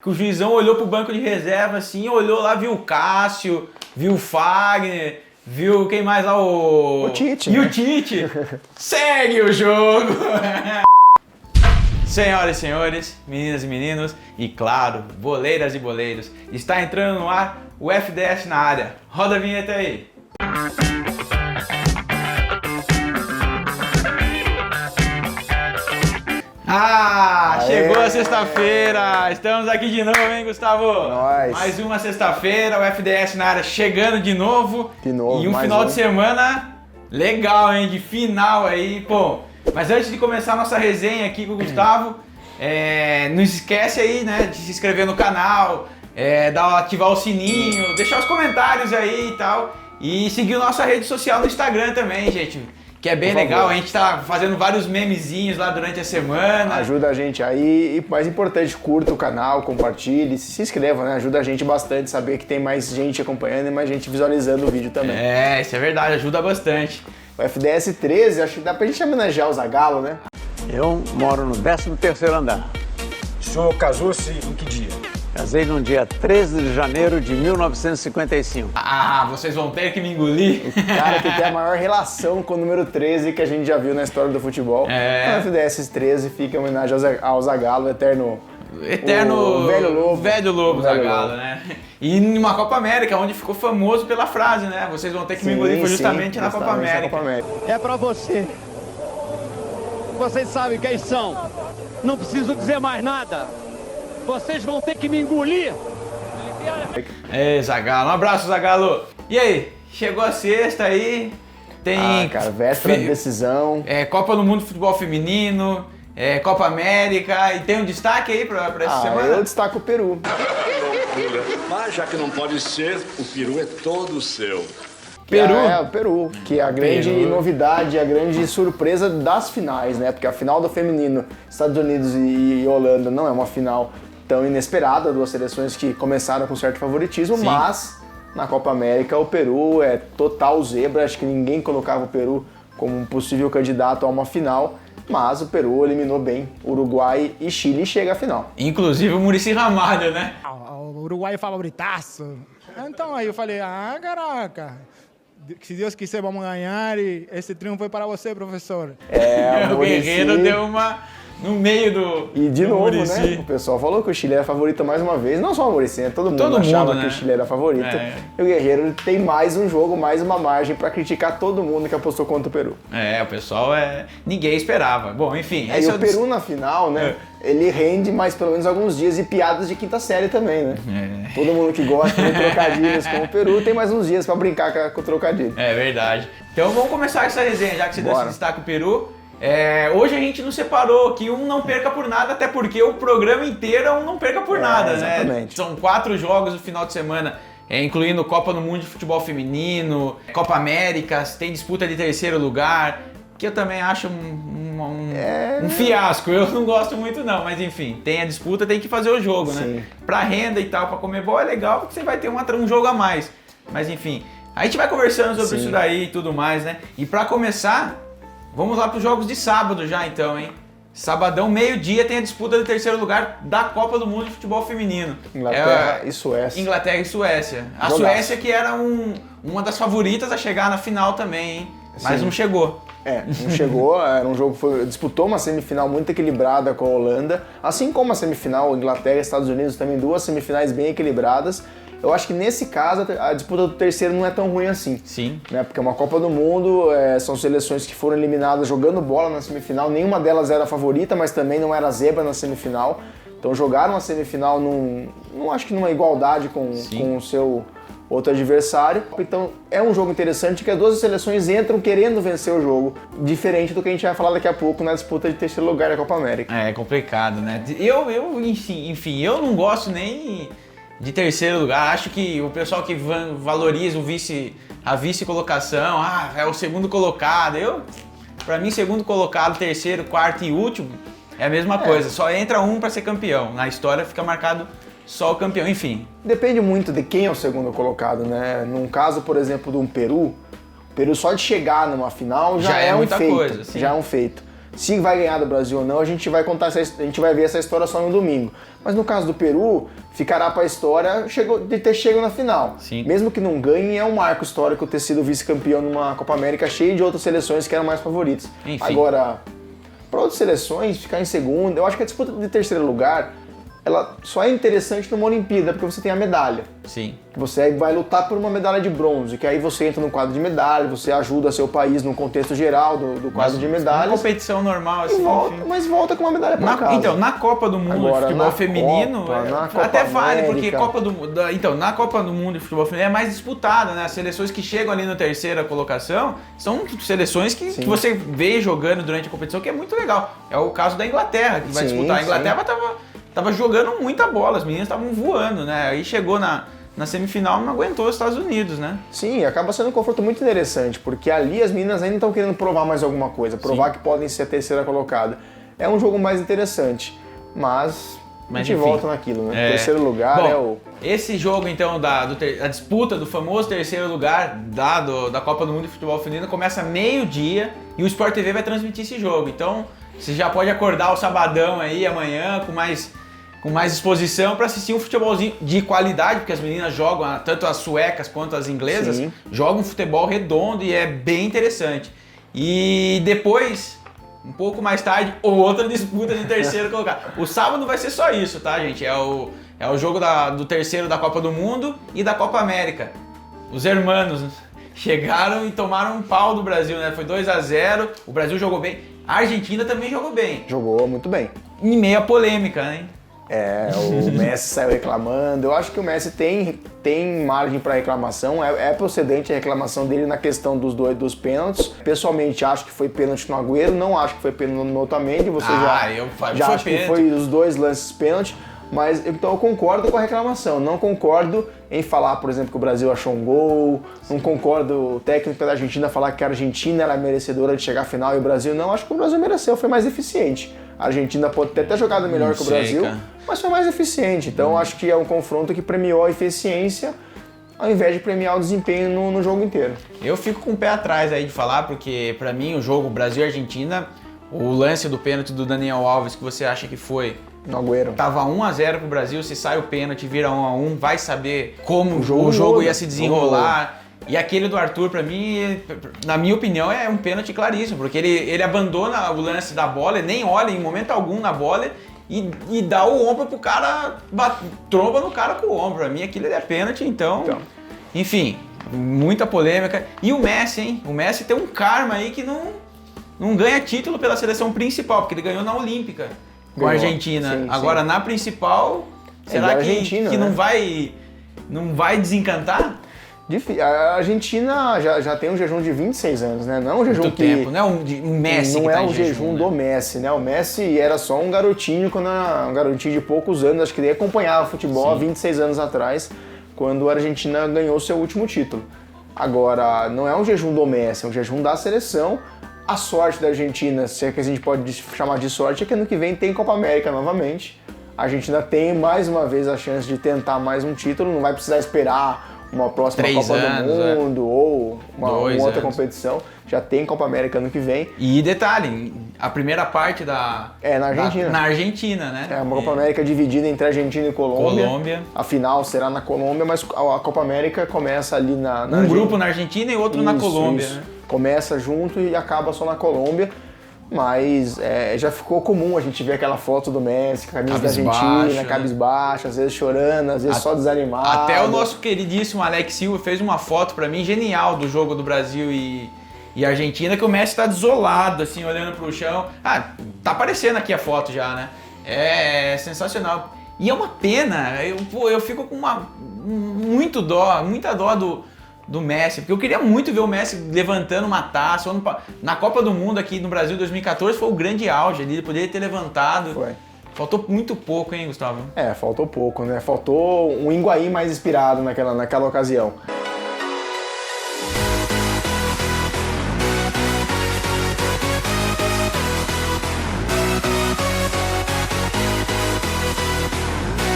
que o juizão olhou pro banco de reserva assim, olhou lá, viu o Cássio, viu o Fagner, viu quem mais lá, o Tite. E né? o Tite. Segue o jogo. Senhoras e senhores, meninas e meninos, e claro, boleiras e boleiros, está entrando no ar o FDS na área. Roda a vinheta aí. Ah, chegou a sexta-feira, estamos aqui de novo, hein, Gustavo? Nós. Mais uma sexta-feira, o FDS na área chegando de novo. De novo, e um mais final um. de semana legal, hein, de final aí, pô. Mas antes de começar a nossa resenha aqui com o Gustavo, não esquece aí, né, de se inscrever no canal, ativar o sininho, deixar os comentários aí e tal. E seguir a nossa rede social no Instagram também, gente. Que é bem legal, a gente tá fazendo vários memezinhos lá durante a semana. Ajuda a gente aí e, mais importante, curta o canal, compartilhe, se inscreva, né? Ajuda a gente bastante a saber que tem mais gente acompanhando e mais gente visualizando o vídeo também. É, isso é verdade, ajuda bastante. O FDS 13, acho que dá pra gente homenagear o Zagallo, né? Eu moro no 13º andar. O senhor casou-se em que dia? Casei no dia 13 de janeiro de 1955. Ah, vocês vão ter que me engolir. O cara que tem a maior relação com o número 13 que a gente já viu na história do futebol. É. O FDS 13 fica em homenagem ao Zagallo, eterno O velho lobo. Velho lobo O velho Zagallo, lobo. né? E numa Copa América, onde ficou famoso pela frase, né? Vocês vão ter que me engolir, foi justamente na Copa América. É pra você. Vocês sabem quem são. Não preciso dizer mais nada. Vocês vão ter que me engolir. É, Zagallo. Um abraço, Zagallo. E aí, chegou a sexta aí, tem... Cara, véspera de decisão. Copa do Mundo de Futebol Feminino, Copa América, e tem um destaque aí pra essa semana? Eu destaco o Peru. Mas já que não pode ser, o peru é todo seu. Peru? O Peru, que é a grande novidade, a grande surpresa das finais, né? Porque a final do feminino, Estados Unidos e Holanda, não é uma final tão inesperada, duas seleções que começaram com certo favoritismo, Sim. mas na Copa América o Peru é total zebra, acho que ninguém colocava o Peru como um possível candidato a uma final, mas o Peru eliminou bem Uruguai e Chile e chega à final. Inclusive o Muricy Ramalho, né? O Uruguai é favoritaço. Então aí eu falei, caraca, se Deus quiser vamos ganhar e esse triunfo foi para você, professor. O Guerreiro deu uma no meio do E de do novo, Muricy. né? O pessoal falou que o Chile era favorito mais uma vez. Não só o Muricy, né? Todo mundo achava né? que o Chile era favorito. E o Guerreiro tem mais um jogo, mais uma margem pra criticar todo mundo que apostou contra o Peru. O pessoal ninguém esperava. Bom, enfim. E o Peru na final, né? Ele rende mais pelo menos alguns dias e piadas de quinta série também, né? Todo mundo que gosta de trocadilhos com o Peru tem mais uns dias pra brincar com o trocadilho. É verdade. Então vamos começar essa resenha, já que você deu esse destaque o Peru. Hoje a gente não separou que um não perca por nada, até porque o programa inteiro é um não perca por nada, né? Exatamente. São 4 jogos no final de semana, incluindo Copa do Mundo de Futebol Feminino, Copa Américas, tem disputa de terceiro lugar, que eu também acho um fiasco. Eu não gosto muito não, mas enfim, tem a disputa, tem que fazer o jogo, Sim. né? Pra renda e tal, pra comer bola é legal, porque você vai ter um jogo a mais. Mas enfim, a gente vai conversando sobre isso daí e tudo mais, né? E pra começar, vamos lá para os jogos de sábado já então, hein? Sabadão, meio-dia, tem a disputa do terceiro lugar da Copa do Mundo de Futebol Feminino. Inglaterra e Suécia. Inglaterra e Suécia. A Jogaço. Suécia que era uma das favoritas a chegar na final também, hein? Mas Sim. não chegou. Não chegou, era um jogo que disputou uma semifinal muito equilibrada com a Holanda, assim como a semifinal Inglaterra e Estados Unidos, também duas semifinais bem equilibradas. Eu acho que nesse caso a disputa do terceiro não é tão ruim assim. Sim. Né? Porque é uma Copa do Mundo, são seleções que foram eliminadas jogando bola na semifinal, nenhuma delas era a favorita, mas também não era zebra na semifinal. Então jogaram a semifinal não acho que numa igualdade com o seu outro adversário. Então é um jogo interessante que as duas seleções entram querendo vencer o jogo, diferente do que a gente vai falar daqui a pouco na disputa de terceiro lugar da Copa América. É complicado, né? Enfim, eu não gosto nem de terceiro lugar. Acho que o pessoal que valoriza a vice-colocação, é o segundo colocado. Pra mim, segundo colocado, terceiro, quarto e último é a mesma coisa. Só entra um pra ser campeão. Na história fica marcado só o campeão, enfim. Depende muito de quem é o segundo colocado, né? Num caso, por exemplo, de um Peru, o Peru só de chegar numa final já é um muita feito. coisa, sim. Já é um feito. Se vai ganhar do Brasil ou não, a gente vai ver essa história só no domingo. Mas no caso do Peru, ficará para a história de ter chegado na final. Sim. Mesmo que não ganhe, é um marco histórico ter sido vice-campeão numa Copa América cheia de outras seleções que eram mais favoritas. Enfim. Agora, para outras seleções, ficar em segundo, eu acho que a disputa de terceiro lugar, ela só é interessante numa Olimpíada, porque você tem a medalha. Sim. Você vai lutar por uma medalha de bronze, que aí você entra no quadro de medalha, você ajuda seu país no contexto geral do quadro de medalhas. Uma competição normal, assim. Mas volta com uma medalha pra casa. Então, na Copa do Mundo Agora, de futebol na feminino, Copa, na Copa até vale, América. porque Copa do Mundo. Então, na Copa do Mundo de futebol feminino é mais disputada, né? As seleções que chegam ali na terceira colocação são seleções que você vê jogando durante a competição, que é muito legal. É o caso da Inglaterra, que vai disputar. A Inglaterra tava jogando muita bola, as meninas estavam voando, né? Aí chegou na semifinal, não aguentou os Estados Unidos, né? Sim, acaba sendo um confronto muito interessante, porque ali as meninas ainda estão querendo provar mais alguma coisa, provar que podem ser a terceira colocada. É um jogo mais interessante, mas a gente volta naquilo, né? Terceiro lugar é o... Esse jogo, então, a disputa do famoso terceiro lugar da Copa do Mundo de Futebol Feminino começa meio-dia e o Sport TV vai transmitir esse jogo. Então, você já pode acordar o sabadão aí, amanhã, com mais disposição para assistir um futebolzinho de qualidade, porque as meninas jogam, tanto as suecas quanto as inglesas, jogam futebol redondo e é bem interessante. E depois, um pouco mais tarde, outra disputa de terceiro colocado. O sábado vai ser só isso, tá, gente? É o jogo do terceiro da Copa do Mundo e da Copa América. Os hermanos chegaram e tomaram um pau do Brasil, né? Foi 2-0, o Brasil jogou bem. A Argentina também jogou bem. Jogou muito bem. Em meia polêmica, né? O Messi saiu reclamando. Eu acho que o Messi tem margem para reclamação. É procedente a reclamação dele na questão dos pênaltis. Pessoalmente, acho que foi pênalti no Agüero. Não acho que foi pênalti no Otamendi. Você já acha que foi os dois lances pênalti. Mas então eu concordo com a reclamação. Não concordo em falar, por exemplo, que o Brasil achou um gol. Não concordo o técnico da Argentina falar que a Argentina era merecedora de chegar à final e o Brasil não. Acho que o Brasil mereceu, foi mais eficiente. A Argentina pode ter até jogado melhor que o Brasil, mas foi mais eficiente. Então acho que é um confronto que premiou a eficiência ao invés de premiar o desempenho no jogo inteiro. Eu fico com o pé atrás aí de falar, porque pra mim o jogo Brasil e Argentina, o lance do pênalti do Daniel Alves, que você acha que foi... No Agüero. Tava 1-0 pro Brasil, se sai o pênalti, vira 1-1, vai saber como o jogo muda, ia se desenrolar. E aquele do Arthur, pra mim, na minha opinião, é um pênalti claríssimo, porque ele abandona o lance da bola, ele nem olha em momento algum na bola e dá o ombro pro cara, tromba no cara com o ombro. Pra mim, aquilo é pênalti, então... Enfim, muita polêmica. E o Messi, hein? O Messi tem um karma aí que não ganha título pela seleção principal, porque ele ganhou na Olímpica com a Argentina. Sim, agora, na principal, será que né? não vai desencantar? A Argentina já tem um jejum de 26 anos, né? Não é um jejum muito tempo, não é um Messi não que tá é em o jejum do Messi, né? O Messi era só um garotinho, um garotinho de poucos anos, acho que ele acompanhava futebol há 26 anos atrás, quando a Argentina ganhou seu último título. Agora, não é um jejum do Messi, é um jejum da seleção. A sorte da Argentina, se é que a gente pode chamar de sorte, é que ano que vem tem Copa América novamente. A Argentina tem mais uma vez a chance de tentar mais um título, não vai precisar esperar uma próxima Copa do Mundo ou uma outra competição. Já tem Copa América ano que vem. E detalhe, a primeira parte na Argentina. Na Argentina, né? É uma Copa América dividida entre Argentina e Colômbia. A final será na Colômbia, mas a Copa América começa ali na um grupo na Argentina e outro na Colômbia. Né? Começa junto e acaba só na Colômbia. Mas já ficou comum a gente ver aquela foto do Messi, com a camisa da Argentina, cabisbaixo, às vezes chorando, às vezes só desanimado. Até o nosso queridíssimo Alex Silva fez uma foto pra mim genial do jogo do Brasil e Argentina, que o Messi tá desolado, assim, olhando pro chão. Tá aparecendo aqui a foto já, né? É sensacional. E é uma pena, eu fico com muita dó do Messi, porque eu queria muito ver o Messi levantando uma taça. Na Copa do Mundo aqui no Brasil 2014 foi o grande auge ali, ele poderia ter levantado. Foi. Faltou muito pouco, hein, Gustavo? Faltou pouco, né? Faltou um Higuaín mais inspirado naquela ocasião.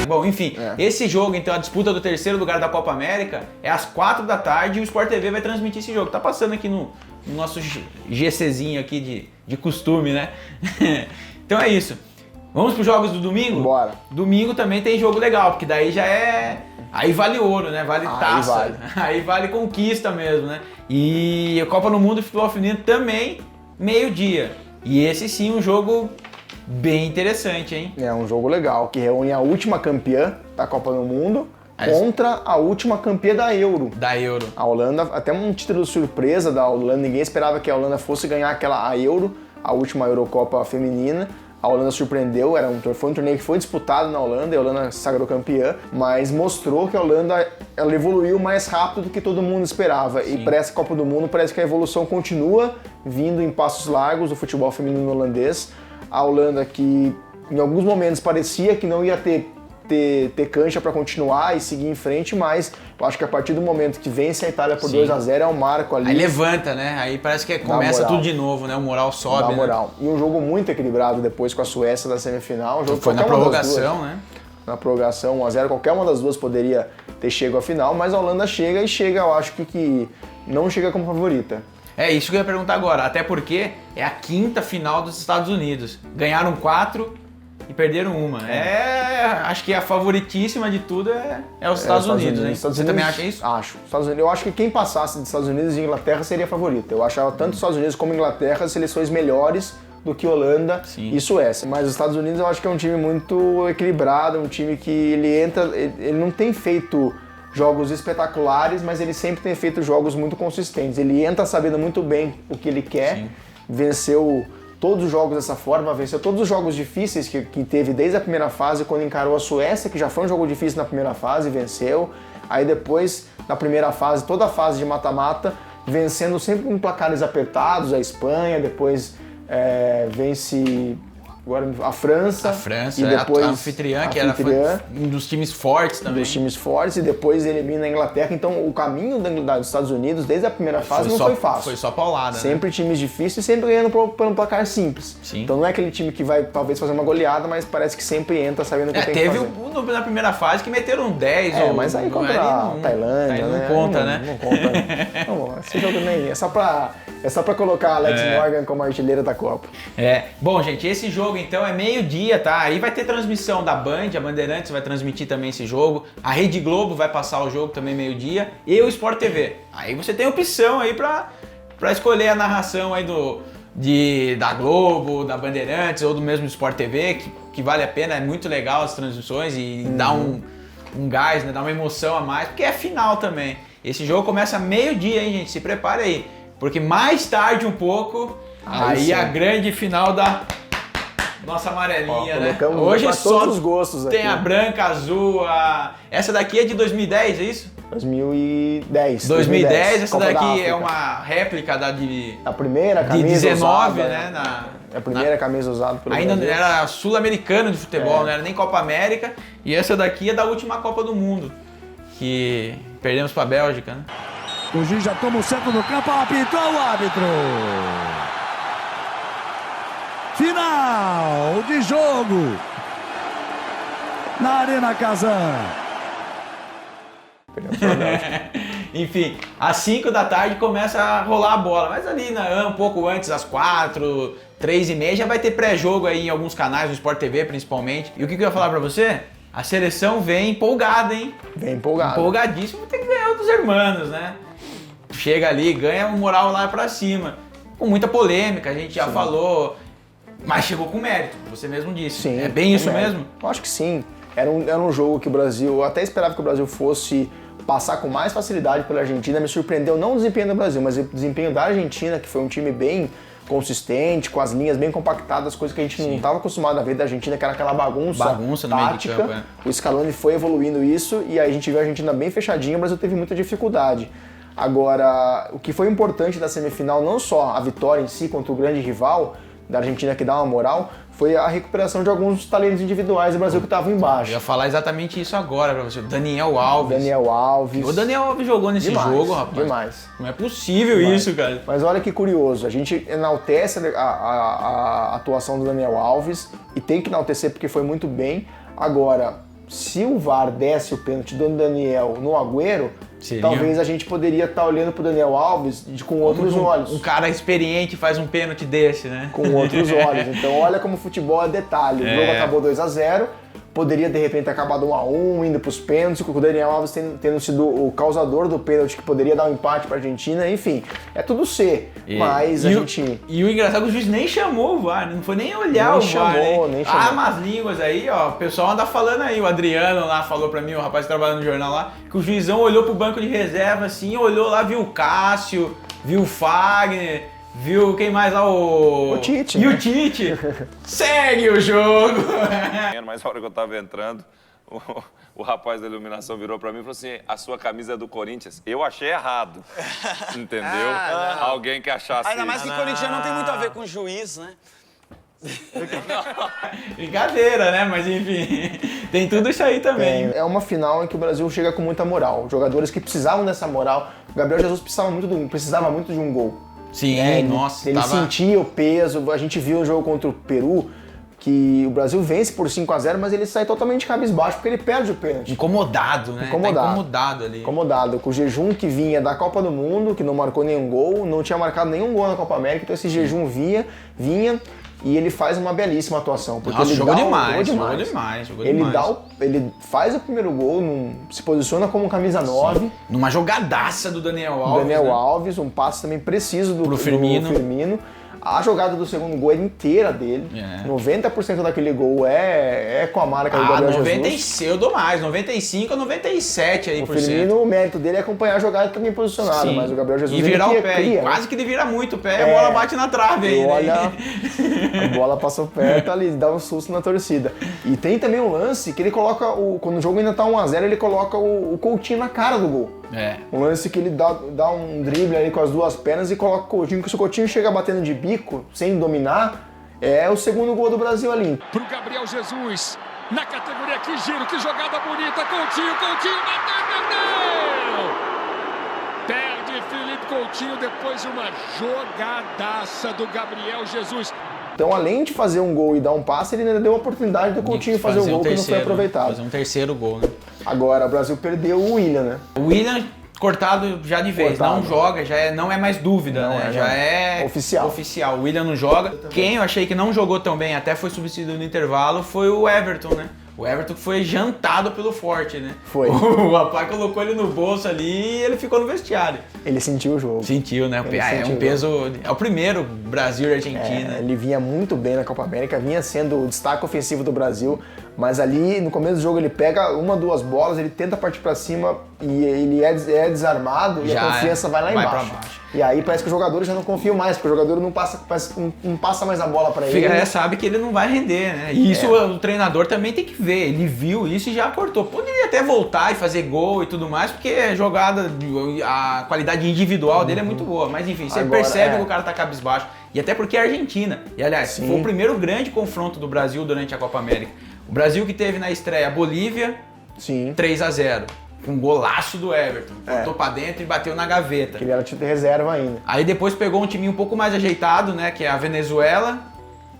Bom, enfim, esse jogo, então, a disputa do terceiro lugar da Copa América é às 4 da tarde e o Sport TV vai transmitir esse jogo. Tá passando aqui no nosso GCzinho aqui de costume, né? Então é isso. Vamos pros jogos do domingo? Bora. Domingo também tem jogo legal, porque daí já é... Aí vale ouro, né? Vale taça. Vale. Aí vale conquista mesmo, né? E a Copa do Mundo de Futebol Feminino também, meio-dia. E esse sim, um jogo bem interessante, hein? É um jogo legal, que reúne a última campeã da Copa do Mundo contra a última campeã da Euro. Da Euro. A Holanda, até um título surpresa da Holanda, ninguém esperava que a Holanda fosse ganhar a Euro, a última Eurocopa feminina. A Holanda surpreendeu, foi um torneio que foi disputado na Holanda e a Holanda se sagrou campeã, mas mostrou que a Holanda ela evoluiu mais rápido do que todo mundo esperava. Sim. E para essa Copa do Mundo parece que a evolução continua vindo em passos largos do futebol feminino holandês. A Holanda que em alguns momentos parecia que não ia ter cancha para continuar e seguir em frente, mas eu acho que a partir do momento que vence a Itália por 2-0 é um marco ali. Aí levanta, né? Aí parece que começa tudo de novo, né? O moral sobe. Dá moral. Né? E um jogo muito equilibrado depois com a Suécia da semifinal. Um jogo foi na prorrogação, né? Na prorrogação, 1-0, qualquer uma das duas poderia ter chegado à final, mas a Holanda chega, eu acho que não chega como favorita. É isso que eu ia perguntar agora, até porque é a quinta final dos Estados Unidos. Ganharam 4 e perderam uma. Acho que a favoritíssima de tudo é os Estados Unidos, né? Você também acha isso? Acho. Eu acho que quem passasse dos Estados Unidos e Inglaterra seria a favorita. Eu achava tanto os Estados Unidos como Inglaterra seleções melhores do que Holanda e Suécia. Mas os Estados Unidos eu acho que é um time muito equilibrado, um time que ele não tem feito jogos espetaculares, mas ele sempre tem feito jogos muito consistentes. Ele entra sabendo muito bem o que ele quer, venceu todos os jogos dessa forma, venceu todos os jogos difíceis que teve desde a primeira fase, quando encarou a Suécia, que já foi um jogo difícil na primeira fase, venceu. Aí depois, na primeira fase, toda a fase de mata-mata, vencendo sempre com placares apertados, a Espanha, depois vence agora a França. E depois a anfitriã, que foi um dos times fortes também. E depois elimina a Inglaterra. Então o caminho dos Estados Unidos, desde a primeira fase, foi fácil. Foi só paulada, sempre times difíceis, sempre ganhando por um placar simples. Sim. Então não é aquele time que vai talvez fazer uma goleada, mas parece que sempre entra sabendo o que tem que fazer. Teve na primeira fase que meteram 10 mas aí contra a Tailândia, né? Não conta, né? Não conta. Não, esse jogo nem é só pra colocar a Alex Morgan como artilheira da Copa. Bom, gente, esse jogo então é meio-dia, tá? Aí vai ter transmissão da Band, a Bandeirantes vai transmitir também esse jogo, a Rede Globo vai passar o jogo também meio-dia e o Sport TV. Aí você tem opção aí pra escolher a narração aí da Globo, da Bandeirantes ou do mesmo Sport TV, que vale a pena, é muito legal as transmissões e dá um gás, né? Dá uma emoção a mais, porque é final também. Esse jogo começa meio-dia, hein, gente? Se prepare aí, porque mais tarde um pouco, aí a grande final da nossa amarelinha, né? Hoje só todos os gostos tem aqui. A branca, azul, essa daqui é de 2010, é isso? 2010. 2010, essa Copa daqui é uma réplica a primeira camisa de 19, usada, né? A primeira camisa usada pelo Ainda Brasil. era sul-americano de futebol, não era nem Copa América. E essa daqui é da última Copa do Mundo, que perdemos para a Bélgica, né? O juiz já toma o centro do campo, apitou o árbitro. Final de jogo na Arena Kazan. Enfim, às 5 da tarde começa a rolar a bola, mas ali um pouco antes, às 4, 3h30, já vai ter pré-jogo aí em alguns canais, no Sport TV principalmente. E o que eu ia falar pra você? A seleção vem empolgada, hein? Vem empolgada. Empolgadíssimo, tem que ganhar dos hermanos, né? Chega ali, ganha um moral lá pra cima. Com muita polêmica, a gente já falou, mas chegou com mérito, você mesmo disse. Sim, é bem isso mesmo? Eu acho que sim. Era um jogo que o Brasil, eu até esperava que o Brasil fosse passar com mais facilidade pela Argentina. Me surpreendeu não o desempenho do Brasil, mas o desempenho da Argentina, que foi um time bem consistente, com as linhas bem compactadas, coisa que a gente não estava acostumado a ver da Argentina, que era aquela bagunça no meio de campo. O Scaloni foi evoluindo isso e aí a gente viu a Argentina bem fechadinha, o Brasil teve muita dificuldade. Agora, o que foi importante da semifinal, não só a vitória em si contra o grande rival da Argentina que dá uma moral, foi a recuperação de alguns talentos individuais do Brasil que estavam embaixo. Eu ia falar exatamente isso agora pra você. Daniel Alves. O Daniel Alves jogou nesse jogo, rapaz. Demais. Não é possível isso, cara. Mas olha que curioso, a gente enaltece a atuação do Daniel Alves e tem que enaltecer porque foi muito bem. Agora, se o VAR desse o pênalti do Daniel no Agüero, talvez a gente poderia estar olhando pro Daniel Alves com outros olhos. Um cara experiente faz um pênalti desse, né? Com outros olhos. Então olha como o futebol é detalhe. O jogo acabou 2-0, poderia de repente ter acabado 1-1, indo pros pênaltis, com o Daniel Alves tendo sido o causador do pênalti que poderia dar um empate pra Argentina, enfim, é tudo C. Mas E o engraçado é que o juiz nem chamou o VAR, não foi nem olhar o VAR. Nem chamou. Ah, mas línguas aí, ó, o pessoal anda falando aí, o Adriano lá falou pra mim, o rapaz que trabalha no jornal lá, que o juizão olhou pro banco de reserva assim, olhou lá, viu o Cássio, viu o Fagner, viu quem mais lá? O Tite. E o Tite. Segue o jogo. Mas na hora que eu tava entrando, o rapaz da iluminação virou pra mim e falou assim, a sua camisa é do Corinthians. Eu achei errado. Entendeu? Alguém que achasse Ainda mais que o Corinthians não tem muito a ver com o juiz, né? Brincadeira, né? Mas enfim, tem tudo isso aí também. É uma final em que o Brasil chega com muita moral. Jogadores que precisavam dessa moral. O Gabriel Jesus precisava muito de um gol. Sim, nossa. Ele sentia o peso. A gente viu o jogo contra o Peru, que o Brasil vence por 5-0, mas ele sai totalmente cabisbaixo porque ele perde o pênalti. Incomodado, né? Incomodado. Tá incomodado ali. Incomodado, com o jejum que vinha da Copa do Mundo, que não marcou nenhum gol, não tinha marcado nenhum gol na Copa América, então esse jejum vinha e ele faz uma belíssima atuação. Porque Nossa, ele jogou dá demais. Ele faz o primeiro gol, se posiciona como camisa 9. Numa jogadaça do Daniel Alves. Daniel Alves, um passe também preciso do Firmino. A jogada do segundo gol é inteira dele. 90% daquele gol é com a marca do Gabriel Jesus. Eu dou mais, 95 ou 97 aí por cento. O Firmino, o mérito dele é acompanhar a jogada também posicionada, mas o Gabriel Jesus e virar o pé, cria, quase que ele vira muito o pé, a bola bate na trave aí. Olha, a bola passou perto ali, dá um susto na torcida. E tem também um lance que ele coloca, quando o jogo ainda tá 1-0, ele coloca o Coutinho na cara do gol. Um lance que ele dá um drible ali com as duas pernas e coloca o Coutinho, que se o Coutinho chega batendo de bico, sem dominar, é o segundo gol do Brasil ali. Pro Gabriel Jesus, na categoria que giro, que jogada bonita, Coutinho bateu! Perde Felipe Coutinho depois de uma jogadaça do Gabriel Jesus. Então, além de fazer um gol e dar um passe, ele ainda deu a oportunidade do Coutinho fazer um gol que não foi aproveitado. Fazer um terceiro gol, né? Agora, o Brasil perdeu o William, né? O William cortado já de vez, não joga, não é mais dúvida, né? Já é oficial. O William não joga. Quem eu achei que não jogou tão bem, até foi substituído no intervalo, foi o Everton, né? O Everton foi jantado pelo Forte, né? Foi. O rapaz colocou ele no bolso ali e ele ficou no vestiário. Ele sentiu o jogo. Sentiu, né? É um peso... É o primeiro Brasil e Argentina. Ele vinha muito bem na Copa América, vinha sendo o destaque ofensivo do Brasil, mas ali no começo do jogo ele pega 2 bolas, ele tenta partir pra cima e ele é desarmado e a confiança vai lá embaixo. E aí parece que os jogadores já não confiam mais, porque o jogador não passa mais a bola pra ele. Sabe que ele não vai render, né? E isso o treinador também tem que ver. Ele viu isso e já cortou. Poderia até voltar e fazer gol e tudo mais, porque a jogada, a qualidade individual dele é muito boa. Mas enfim, você percebe que o cara tá cabisbaixo. E até porque é Argentina. E aliás, foi o primeiro grande confronto do Brasil durante a Copa América. O Brasil que teve na estreia a Bolívia, 3-0. Um golaço do Everton. Botou pra dentro e bateu na gaveta. Que ele era time de reserva ainda. Aí depois pegou um time um pouco mais ajeitado, né? Que é a Venezuela.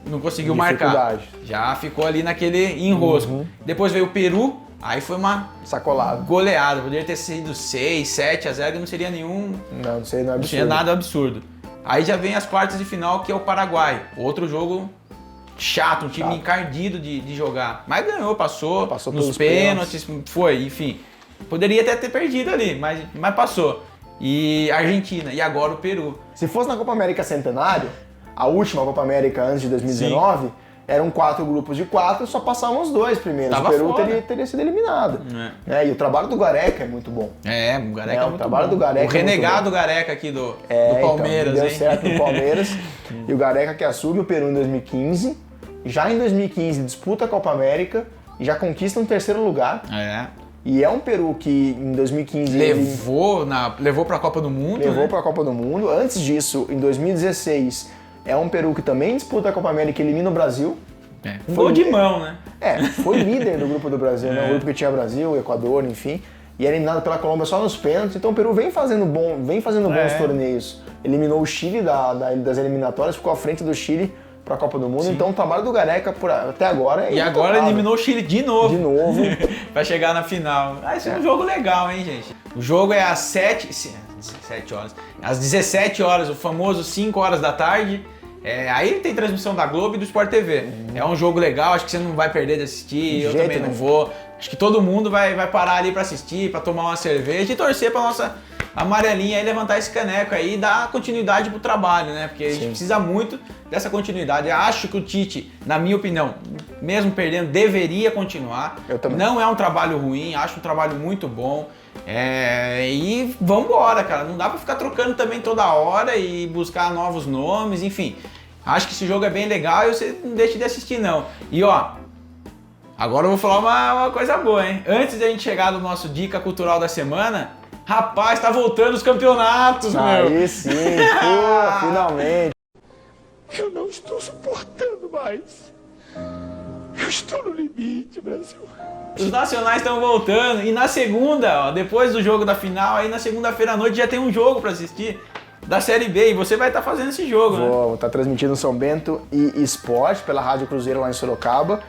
Não conseguiu marcar. Já ficou ali naquele enrosco. Depois veio o Peru. Aí foi uma sacolada. Goleada. Poderia ter sido 6, 7-0, que não seria nenhum... Não seria absurdo. Não seria nada absurdo. Aí já vem as quartas de final, que é o Paraguai. Outro jogo chato, um time encardido de jogar. Mas ganhou, passou nos pênaltis, foi, enfim. Poderia até ter perdido ali, mas passou. E Argentina, e agora o Peru. Se fosse na Copa América Centenário, a última Copa América antes de 2019, eram 4 grupos de 4 e só passavam os 2 primeiros. O Peru teria sido eliminado. E o trabalho do Gareca é muito bom. O Gareca é muito trabalho bom. Do Gareca o renegado Gareca aqui do Palmeiras, deu certo no Palmeiras. E o Gareca que assume o Peru em 2015. Já em 2015 disputa a Copa América e já conquista um 3º lugar. E é um Peru que em 2015 levou para a Copa do Mundo. Levou para a Copa do Mundo. Antes disso, em 2016, é um Peru que também disputa a Copa América e elimina o Brasil. Gol de mão, né? Foi líder do grupo do Brasil, né? O grupo que tinha Brasil, Equador, enfim. E é eliminado pela Colômbia só nos pênaltis. Então o Peru vem fazendo bons torneios. Eliminou o Chile das eliminatórias, ficou à frente do Chile para a Copa do Mundo. Sim. Então o trabalho do Gareca até agora é E agora eliminou o Chile de novo. De novo. Para chegar na final. Esse é um jogo legal, hein, gente? O jogo é às 7 horas. Às 17 horas, o famoso 5 horas da tarde. Aí tem transmissão da Globo e do Sport TV. É um jogo legal, acho que você não vai perder de assistir, eu também não vou. Acho que todo mundo vai parar ali para assistir, para tomar uma cerveja e torcer para nossa amarelinha aí levantar esse caneco aí e dar continuidade pro trabalho, né? Porque a gente precisa muito dessa continuidade. Eu acho que o Tite, na minha opinião, mesmo perdendo, deveria continuar. Eu também. Não é um trabalho ruim, acho um trabalho muito bom. E vambora, cara. Não dá pra ficar trocando também toda hora e buscar novos nomes, enfim. Acho que esse jogo é bem legal e você não deixa de assistir, não. E ó, agora eu vou falar uma coisa boa, hein? Antes de a gente chegar no nosso Dica Cultural da Semana, rapaz, tá voltando os campeonatos, meu! Aí sim, pô, finalmente! Eu não estou suportando mais. Eu estou no limite, Brasil. Os nacionais estão voltando e na segunda, ó, depois do jogo da final, aí na segunda-feira à noite já tem um jogo pra assistir da Série B e você vai estar fazendo esse jogo, né? Vou estar transmitindo São Bento e Esporte pela Rádio Cruzeiro lá em Sorocaba.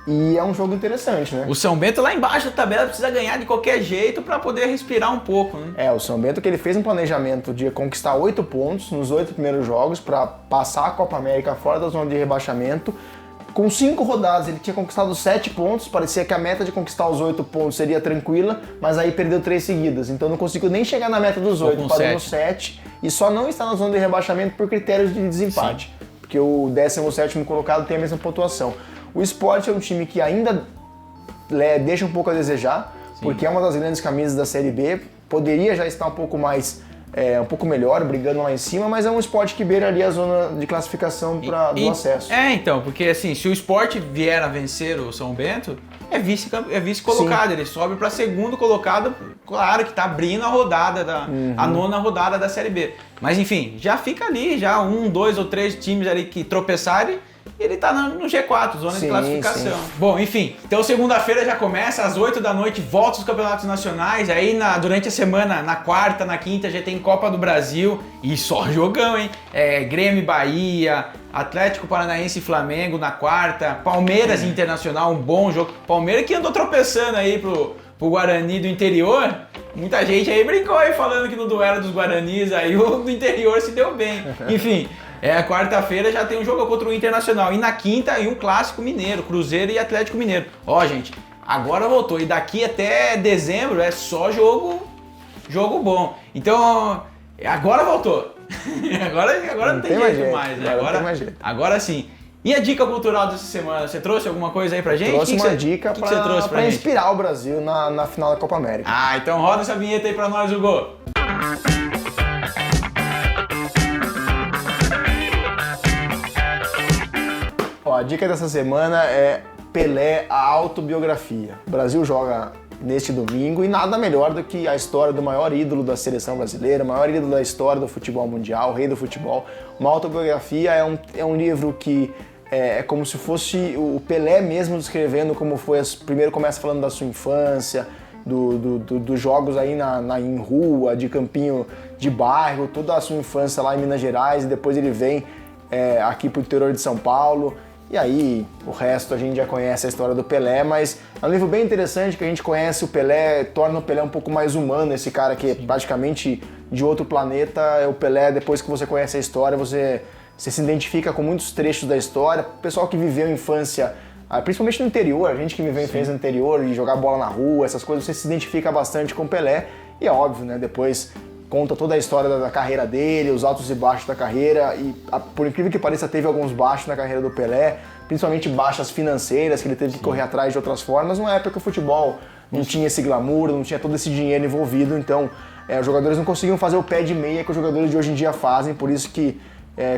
E é um jogo interessante, né? O São Bento lá embaixo da tabela precisa ganhar de qualquer jeito para poder respirar um pouco, né? O São Bento que ele fez um planejamento de conquistar 8 pontos nos 8 primeiros jogos para passar a Copa América fora da zona de rebaixamento. Com 5 rodadas ele tinha conquistado 7 pontos, parecia que a meta de conquistar os 8 pontos seria tranquila, mas aí perdeu 3 seguidas, então não conseguiu nem chegar na meta dos 8, parou no 7 e só não está na zona de rebaixamento por critérios de desempate, porque o 17º colocado tem a mesma pontuação. O Sport é um time que ainda deixa um pouco a desejar, porque é uma das grandes camisas da Série B, poderia já estar um pouco mais, um pouco melhor, brigando lá em cima, mas é um Sport que beira ali a zona de classificação do acesso. Então, porque assim, se o Sport vier a vencer o São Bento, é vice colocado, ele sobe para segundo colocado, claro que tá abrindo a rodada, a 9ª rodada da Série B. Mas enfim, já fica ali, já 1, 2 ou 3 times ali que tropeçarem, ele tá no G4, zona de classificação. Bom, enfim, então segunda-feira já começa, às 8 da noite, volta os campeonatos nacionais, aí durante a semana, na quarta, na quinta, já tem Copa do Brasil, e só jogão, hein? Grêmio e Bahia, Atlético Paranaense e Flamengo na quarta, Palmeiras e Internacional, um bom jogo. Palmeiras que andou tropeçando aí pro Guarani do interior, muita gente aí brincou aí falando que no duelo dos Guaranis aí o do interior se deu bem. Enfim, quarta-feira já tem um jogo contra o Internacional. E na quinta, um clássico mineiro, Cruzeiro e Atlético Mineiro. Ó, gente, agora voltou. E daqui até dezembro é só jogo bom. Então, agora voltou. agora não tem jeito mais, né? Agora sim. E a dica cultural dessa semana? Você trouxe alguma coisa aí pra gente? Trouxe uma dica pra inspirar o Brasil na final da Copa América. Então roda essa vinheta aí pra nós, Hugo. A dica dessa semana é Pelé, a autobiografia. O Brasil joga neste domingo e nada melhor do que a história do maior ídolo da seleção brasileira, o maior ídolo da história do futebol mundial, o rei do futebol. Uma autobiografia é um livro que é como se fosse o Pelé mesmo descrevendo como foi. Primeiro começa falando da sua infância, dos jogos aí em rua, de campinho de bairro, toda a sua infância lá em Minas Gerais, e depois ele vem aqui pro interior de São Paulo. E aí, o resto a gente já conhece a história do Pelé, mas é um livro bem interessante que a gente conhece o Pelé, torna o Pelé um pouco mais humano, esse cara que é praticamente de outro planeta. É o Pelé, depois que você conhece a história, você se identifica com muitos trechos da história. O pessoal que viveu a infância, principalmente no interior, a gente que viveu a infância no interior e jogar bola na rua, essas coisas, você se identifica bastante com o Pelé. E é óbvio, né, depois conta toda a história da carreira dele, os altos e baixos da carreira, e por incrível que pareça teve alguns baixos na carreira do Pelé, principalmente baixas financeiras, que ele teve que correr atrás de outras formas, numa época que o futebol não tinha esse glamour, não tinha todo esse dinheiro envolvido, então os jogadores não conseguiam fazer o pé de meia que os jogadores de hoje em dia fazem, por isso que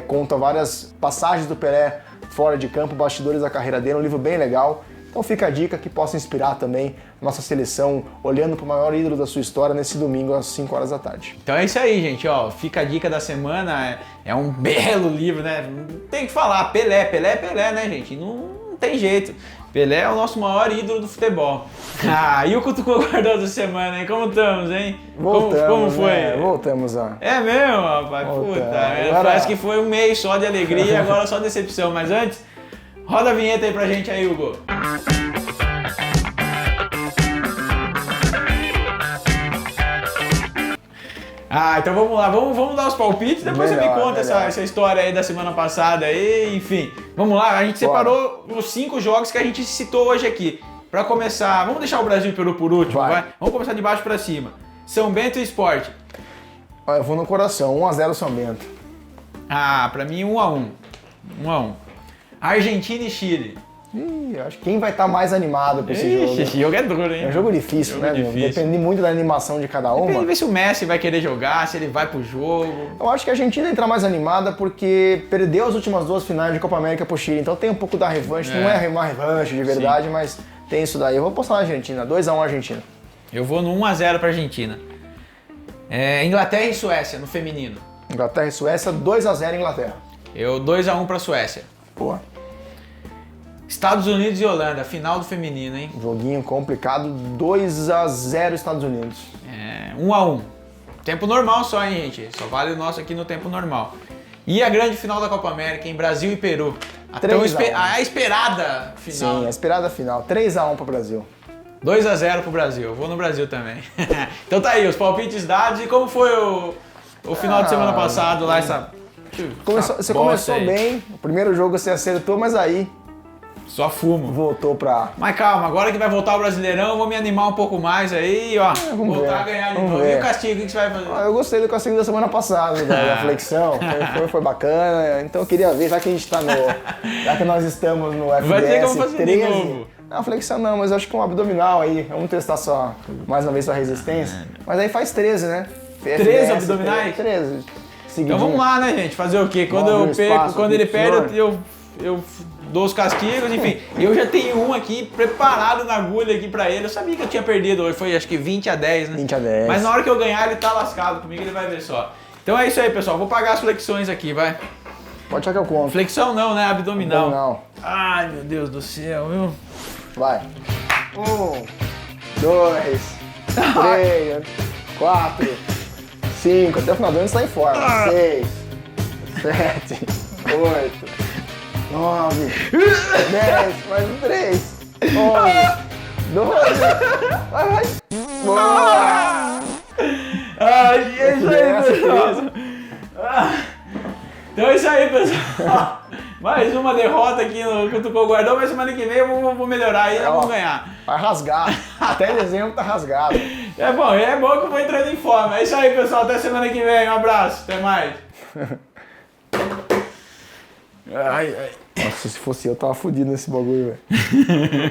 conta várias passagens do Pelé fora de campo, bastidores da carreira dele, um livro bem legal. Então fica a dica que possa inspirar também nossa seleção, olhando para o maior ídolo da sua história nesse domingo às 5 horas da tarde. Então é isso aí, gente. Fica a dica da semana. É um belo livro, né? Tem que falar, Pelé, né, gente? Não tem jeito. Pelé é o nosso maior ídolo do futebol. E o Cutucou Guardou da semana, hein? Como estamos, hein? Voltamos, como foi? né? Voltamos a... É mesmo, rapaz? Voltamos. Puta, Agora... parece que foi um mês só de alegria e agora só decepção. Mas antes, roda a vinheta aí pra gente aí, Hugo. Então vamos lá, vamos dar os palpites, depois você me conta essa história aí da semana passada aí, enfim. Vamos lá, a gente separou os 5 jogos que a gente citou hoje aqui. Pra começar, vamos deixar o Brasil e Peru por último, vai? Vamos começar de baixo pra cima. São Bento e Sport. Eu vou no coração, 1-0 São Bento. Pra mim 1-1. 1-1. Argentina e Chile. Eu acho que quem vai estar mais animado pra esse jogo? Esse jogo é duro, hein? É um jogo difícil, né? Depende muito da animação de cada uma. Depende de ver se o Messi vai querer jogar, se ele vai pro jogo. Eu acho que a Argentina entra mais animada porque perdeu as últimas 2 finais de Copa América pro Chile. Então tem um pouco da revanche. Não é uma revanche de verdade, mas tem isso daí. Eu vou apostar na Argentina. 2-1 Argentina. Eu vou no 1-0 pra Argentina. Inglaterra e Suécia, no feminino. Inglaterra e Suécia, 2-0 Inglaterra. Eu 2-1 pra Suécia. Pô. Estados Unidos e Holanda, final do feminino, hein? Joguinho complicado, 2-0 Estados Unidos. 1-1. Tempo normal só, hein, gente? Só vale o nosso aqui no tempo normal. E a grande final da Copa América, em Brasil e Peru. A esperada final. Sim, a esperada final. 3-1 pro Brasil. 2-0 pro Brasil. Eu vou no Brasil também. Então tá aí, os palpites dados. E como foi o final de semana passado lá, Você começou bem, o primeiro jogo você acertou, mas aí... Só fumo. Voltou pra... Mas calma, agora que vai voltar o Brasileirão, eu vou me animar um pouco mais aí, ó. Voltar a ganhar de novo. E o castigo, o que você vai fazer? Eu gostei do castigo da semana passada, da flexão. Foi bacana. Então eu queria ver, já que a gente tá no... Já que nós estamos no FBS vai ter como fazer 13... de novo. Não, flexão não, mas eu acho que um abdominal aí. Vamos testar só, mais uma vez, sua resistência. Mas aí faz 13, né? 13 abdominais? 13. Então vamos lá, né, gente? Fazer o quê? Quando ele perde, eu dou os castigos, enfim. Eu já tenho um aqui preparado na agulha aqui pra ele. Eu sabia que eu tinha perdido hoje, foi acho que 20-10, né? 20-10. Mas na hora que eu ganhar, ele tá lascado comigo, ele vai ver só. Então é isso aí, pessoal. Vou pagar as flexões aqui, vai. Pode achar que eu conto. Flexão não, né? Abdominal. Abdominal. Ai, meu Deus do céu, viu? Vai. 1, 2, 3, 4, 5. Até o final do ano você tá em forma. 6, 7, 8... 9, 10, mais um 3, 11, 12, vai. Boa! É isso aí, pessoal. Então é isso aí, pessoal. Mais uma derrota aqui no Cutucou Guardou, mas semana que vem eu vou melhorar aí e vamos ganhar. Vai rasgar. Até dezembro tá rasgado. É bom que eu vou entrando em forma. É isso aí, pessoal. Até semana que vem. Um abraço. Até mais. Nossa, se fosse eu tava fudido nesse bagulho, velho.